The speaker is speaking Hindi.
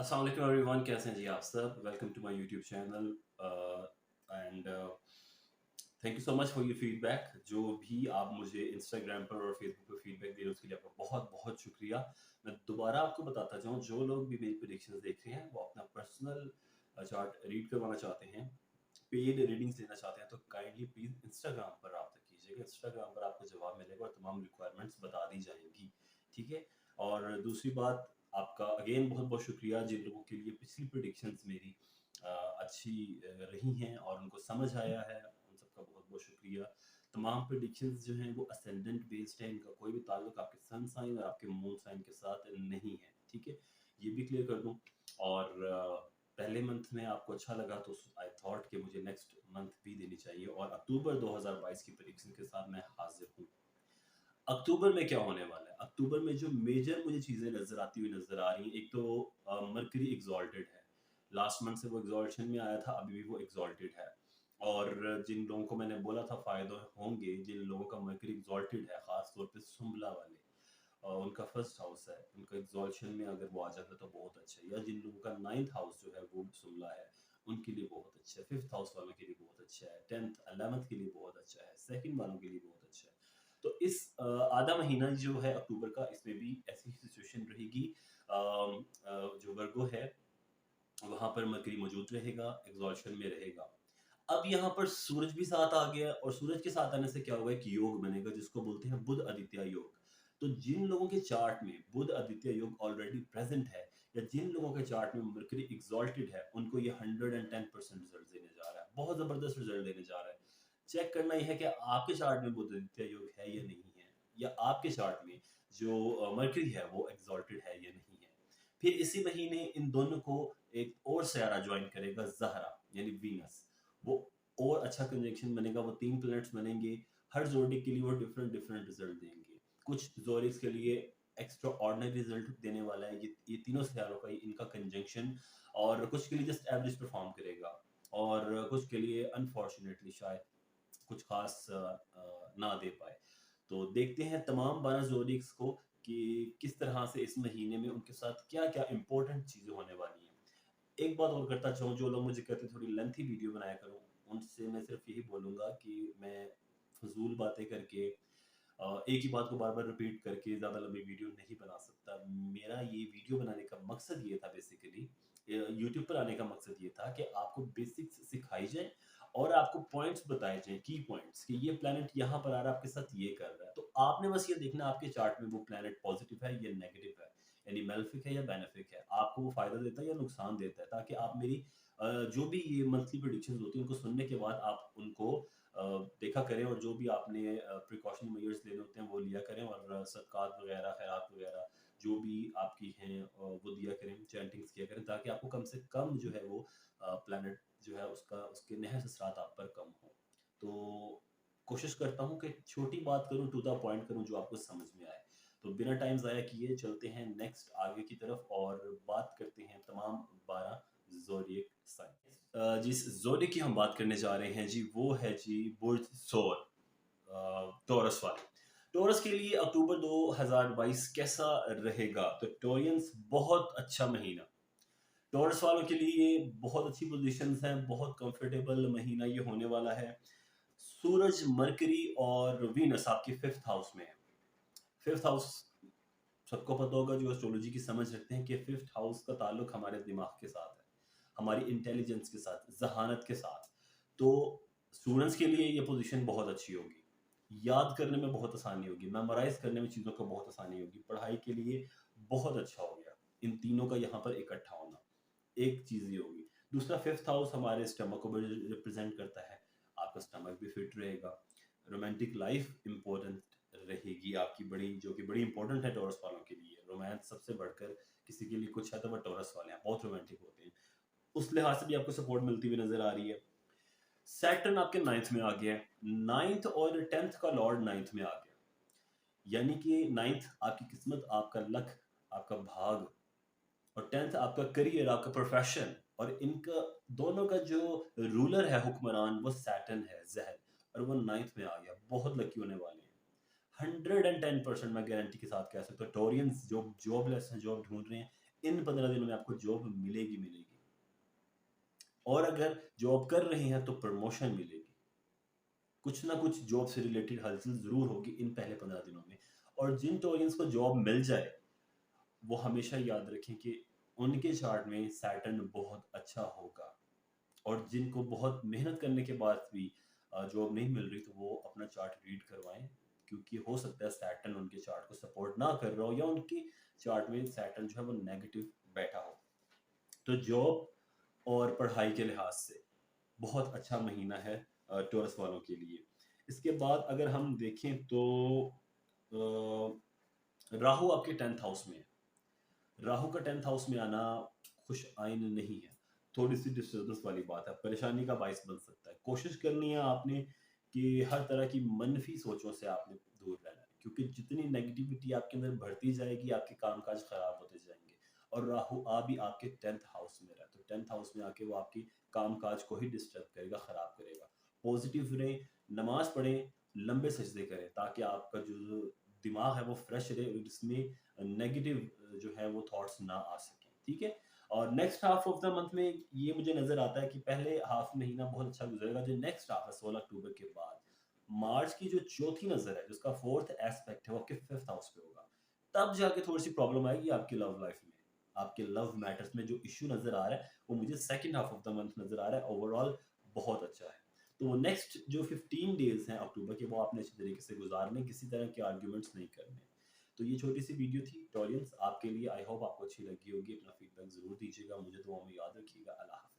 अस्सलाम वालेकुम एवरीवन, कैसे हैं जी आप सब। Welcome to my YouTube channel and thank you so much for your feedback. जो भी आप मुझे इंस्टाग्राम पर और फेसबुक पर फीडबैक दे रहे हो उसके लिए आपका बहुत बहुत शुक्रिया। मैं दोबारा आपको बताता चाहूँ, जो लोग भी मेरी प्रेडिक्शंस देख रहे हैं वो अपना पर्सनल चार्ट रीड करवाना चाहते हैं, पेड रीडिंग्स लेना चाहते हैं, तो काइंडली प्लीज इंस्टाग्राम पर रब्ता कीजिएगा। इंस्टाग्राम पर आपको जवाब मिलेगा और तमाम रिक्वायरमेंट्स बता दी जाएंगी। ठीक है। और दूसरी बात, आपका अगेन बहुत बहुत शुक्रिया जिन लोगों के लिए पिछली प्रिडिक्शंस मेरी अच्छी रही हैं और उनको समझ आया है, उन सबका बहुत बहुत शुक्रिया। तमाम प्रिडिक्शंस जो हैं वो असेंडेंट बेस्ड है, इनका कोई भी ताल्लुक आपके सन साइन और आपके मून साइन के साथ नहीं है। ठीक है, ये भी क्लियर कर दूं। और पहले मंथ में आपको अच्छा लगा तो आई थॉट कि मुझे नेक्स्ट मंथ भी देनी चाहिए, और अक्टूबर 2022 की प्रेडिक्शन के साथ मैं हाजिर हूँ। अक्टूबर में क्या होने वाला है? अक्टूबर में जो मेजर मुझे चीजें नजर आती हुई नजर आ रही हैं, एक तो मरकरी एग्जॉल्टेड है। लास्ट मंथ से वो एग्जॉल्टेशन में आया था, अभी भी वो एग्जॉल्टेड है। और जिन लोगों को मैंने बोला था फायदे होंगे, जिन लोगों का मरकरी एग्जॉल्टेड है, खास तौर पे सुम्बला वाले, उनका फर्स्ट हाउस है, उनका एग्जॉल्शन में अगर वो आ जाता है तो बहुत अच्छा है। या जिन लोगों का नाइन्थ हाउस जो है वो सुम्बला है, उनके लिए बहुत अच्छा है। फिफ्थ हाउस वालों के लिए बहुत अच्छा है। 10th 11th के लिए बहुत अच्छा है। सेकंड वालों के लिए बहुत अच्छा है। तो इस आधा महीना जो है अक्टूबर का, इसमें भी ऐसी सिचुएशन रहेगी। जो वर्गो है वहां पर मरकरी मौजूद रहेगा, एग्जॉल्शन में रहेगा। अब यहाँ पर सूरज भी साथ आ गया, और सूरज के साथ आने से क्या होगा, एक योग बनेगा जिसको बोलते हैं बुध आदित्य योग। तो जिन लोगों के चार्ट में बुध आदित्य योग ऑलरेडी प्रेजेंट है, या जिन लोगों के चार्ट में मरकरी एग्जॉल्टेड है, उनको ये 110% रिजल्ट देने जा रहा है, बहुत जबरदस्त रिजल्ट देने जा रहा है। चेक करना यह है कि आपके चार्ट में बुध आदित्य योग है या नहीं है, या आपके चार्ट में जो मरकरी है वो एग्जॉल्टेड है या नहीं है। फिर इसी महीने इन दोनों को एक और सयारा ज्वाइन करेगा, ज़हरा यानी वीनस। वो और अच्छा कंजंक्शन बनेगा, वो 3 प्लैनेट्स बनेंगे। हर जोड़ी के लिए वो डिफरेंट डिफरेंट रिजल्ट देंगे। कुछ जोड़िस के लिए एक्स्ट्रा ऑर्डिनरी रिजल्ट देने वाला है ये तीनों सितारों का इनका कंजंक्शन। और कुछ के लिए जस्ट एवरेज परफॉर्म करेगा, और कुछ के लिए अनफॉर्चुनेटली शायद कुछ खास ना दे पाए। तो देखते हैं तमाम 12 जोडिक्स को कि किस तरह से इस महीने में उनके साथ क्या क्या इंपॉर्टेंट चीजें होने वाली हैं। एक बात और करता चाहूँ, जो लोग मुझे कहते हैं थोड़ी लेंथी वीडियो बनाया करूँ, उनसे मैं सिर्फ यही बोलूंगा कि मैं फजूल बातें करके एक ही बात को बार बार रिपीट करके ज़्यादा लंबी वीडियो नहीं बना सकता। मेरा ये वीडियो बनाने का मकसद ये था, बेसिकली यूट्यूब पर आने का मकसद ये था कि आपको बेसिक्स सिखाई जाए और आपको पॉइंट्स बताए जाएं, की पॉइंट्स, कि ये प्लैनेट यहाँ पर आ रहा है, आपके साथ ये कर रहा है, तो आपने बस ये देखना आपके चार्ट में वो प्लैनेट पॉजिटिव है या नेगेटिव है, यानी मेलेफिक है या बेनिफिक है, आपको वो फायदा देता है या नुकसान देता है, ताकि आप मेरी जो भी ये मंथली प्रेडिक्शंस होती हैं उनको सुनने के बाद आप उनको देखा करें, और जो भी आपने प्रिकॉशनरी मेजर्स लेने होते हैं वो लिया करें, और सदकात वगैरह, खैरात वगैरह जो भी आपकी हैं वो दिया करें, चैंटिंग्स किया करें, ताकि आपको कम से कम जो है वो प्लैनेट जो है उसका उसके नहस असरात आप पर कम हो। तो कोशिश करता हूँ कि छोटी बात करूँ, टू द पॉइंट करूँ, जो आपको समझ में आए। तो बिना टाइम ज़ाया किए चलते हैं नेक्स्ट आगे की तरफ, और बात करते हैं तमाम 12 ज़ोडिएक साइन। जिस ज़ोडिएक की हम बात करने जा रहे हैं जी, वो है जी बुर्ज सोर, टॉरस वाले। टॉरस के लिए अक्टूबर 2022 कैसा रहेगा? तो टोरियंस, बहुत अच्छा महीना। टॉरस वालों के लिए बहुत अच्छी पोजीशंस हैं, बहुत कंफर्टेबल महीना ये होने वाला है। सूरज, मरकरी और वीनस आपके फिफ्थ हाउस में है। फिफ्थ हाउस सबको पता होगा जो एस्ट्रोलॉजी की समझ रखते हैं कि फिफ्थ हाउस का ताल्लुक हमारे दिमाग के साथ है, हमारी इंटेलिजेंस के साथ, जहानत के साथ। तो स्टूडेंट्स के लिए ये पोजीशन बहुत अच्छी होगी, याद करने में बहुत आसानी होगी, मेमोराइज करने में चीज़ों को बहुत आसानी होगी, पढ़ाई के लिए बहुत अच्छा हो गया इन तीनों का यहाँ पर इकट्ठा होना। एक चीज़ ये होगी। दूसरा, फिफ्थ हाउस हमारे स्टमक को भी रिप्रेजेंट करता है, आपका स्टमक भी फिट रहेगा। रोमांटिक लाइफ इंपॉर्टेंट रहेगी आपकी, बड़ी जो कि बड़ी इंपॉर्टेंट है टॉरस वालों के लिए। रोमांस सबसे बढ़कर किसी के लिए कुछ है तो वह टॉरस वाले हैं, बहुत रोमांटिक होते हैं। उस लिहाज से भी आपको सपोर्ट मिलती हुई नजर आ रही है। सैटर्न आपके नाइन्थ में आ गया है, नाइन्थ और 10th का लॉर्ड नाइन्थ में आ गया, यानी कि नाइन्थ आपकी किस्मत, आपका लक, आपका भाग, और 10th आपका करियर, आपका प्रोफेशन, और इनका दोनों का जो रूलर है, हुक्मरान, वो सैटर्न है, जहर, और वो नाइन्थ में आ गया। बहुत लकी होने वाले हैं, 110% मैं गारंटी के साथ कह सकता हूँ। टोरियंस जो जॉबलेस हैं, जॉब ढूंढ रहे हैं, इन 15 दिनों में आपको जॉब मिलेगी मिलेगी। और अगर जॉब कर रहे हैं तो प्रमोशन मिलेगी, कुछ ना कुछ जॉब से रिलेटेड हलचल जरूर होगी इन पहले 15 दिनों में। और जिन टोरियंस को जॉब मिल जाए वो हमेशा याद रखें कि उनके चार्ट में सैटर्न बहुत अच्छा होगा। और जिनको बहुत मेहनत करने के बाद भी जॉब नहीं मिल रही तो वो अपना चार्ट रीड करवाएं, क्योंकि हो सकता है सैटर्न उनके चार्ट को सपोर्ट ना कर रहा हो या उनके चार्ट में सैटर्न जो है वो नेगेटिव बैठा हो। तो जॉब और पढ़ाई के लिहाज से बहुत अच्छा महीना है टॉरस वालों के लिए। इसके बाद अगर हम देखें तो राहु आपके 10th हाउस में है। राहु का 10th हाउस में आना खुश आइन नहीं है, थोड़ी सी डिस्टर्बेंस वाली बात है, परेशानी का बायस बन सकता है। कोशिश करनी है आपने कि हर तरह की मनफी सोचों से आपने दूर रहना है, क्योंकि जितनी नेगेटिविटी आपके अंदर बढ़ती जाएगी आपके कामकाज खराब होते जाएंगे। और राहु आ भी आपके 10th हाउस में रहा, तो 10th हाउस में आके वो आपकी कामकाज को ही डिस्टर्ब करेगा, खराब करेगा। पॉजिटिव रहें, नमाज पढ़ें, लंबे सजदे करें, ताकि आपका जो दिमाग है वो फ्रेश रहे और इसमें नेगेटिव जो है वो थॉट्स ना आ सकें, ठीक है। और next half of the month में ये मुझे नजर आता है कि पहले हाफ महीना बहुत अच्छा गुजरेगा, जो नेक्स्ट हाफ है 16 अक्टूबर के बाद मार्च की जो चौथी नजर है, जिसका फोर्थ एस्पेक्ट है वो आपके 5th हाउस पे होगा। तब जाके थोड़ी सी प्रॉब्लम आएगी आपकी लव लाइफ में, आपके लव मैटर्स में जो इश्यू नजर आ रहा है वो मुझे second half of the month नजर आ रहा है। ओवरऑल बहुत अच्छा है। तो वो नेक्स्ट जो 15 डेज हैं अक्टूबर के, वो आपने अच्छी तरीके से गुजारने, किसी तरह के आर्ग्यूमेंट्स नहीं करने। तो ये छोटी सी वीडियो थी टॉरियंस आपके लिए, आई होप आपको अच्छी लगी होगी। अपना फीडबैक जरूर दीजिएगा, मुझे दुआ में याद रखिएगा। अल्लाह हाफ़िज़।